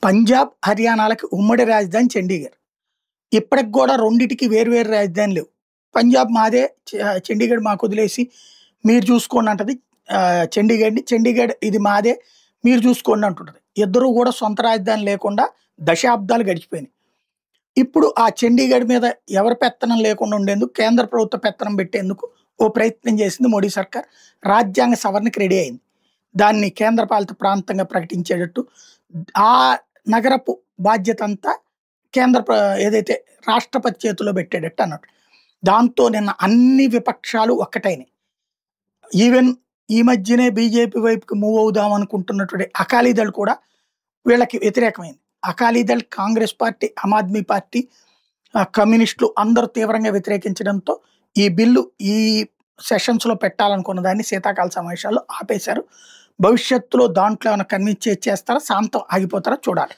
పంజాబ్, హర్యానాలకి ఉమ్మడి రాజధాని చండీగఢ్. ఇప్పటికి గూడా రెండిటికి వేరు వేరు రాజధానులు లేవు. పంజాబ్ మాదే, చండీగఢ్ మాకొదిలేసి మీరు చూసుకోండి అంటది చండీగఢ్‌ని. చండీగఢ్ ఇది మాదే మీరు చూసుకోండి అంటుంటది. ఇద్దరు గూడా సొంత రాజధాని లేకుండా దశాబ్దాలు గడిచిపోయినాయి. ఇప్పుడు ఆ చండీగఢ్ మీద ఎవరి పెత్తనం లేకుండా ఉండేందుకు కేంద్ర ప్రభుత్వ పెత్తనం పెట్టేందుకు ఓ ప్రయత్నం చేసింది మోడీ సర్కార్. రాజ్యాంగ సవరణకి రెడీ అయింది. దాన్ని కేంద్రపాలిత ప్రాంతంగా ప్రకటించేటట్టు ఆ నగరపు బాధ్యతంతా ఏదైతే రాష్ట్రపతి చేతిలో పెట్టేటట్టు అన్నట్టు. దాంతో నిన్న అన్ని విపక్షాలు ఒక్కటైనాయి. ఈవెన్ ఈ మధ్యనే బీజేపీ వైపుకి మూవ్ అవుదాం అనుకుంటున్నటువంటి అకాలీదళ్ కూడా వీళ్ళకి వ్యతిరేకమైంది. అకాలీదళ్, కాంగ్రెస్ పార్టీ, ఆమ్ ఆద్మీ పార్టీ, కమ్యూనిస్టులు అందరూ తీవ్రంగా వ్యతిరేకించడంతో ఈ బిల్లు ఈ సెషన్స్‌లో పెట్టాలనుకున్న దాన్ని శీతాకాల సమావేశాల్లో ఆపేశారు. భవిష్యత్తులో దాంట్లో ఏమైనా కన్విన్స్ చేస్తారా? శాంతం ఆగిపోతారా చూడాలి.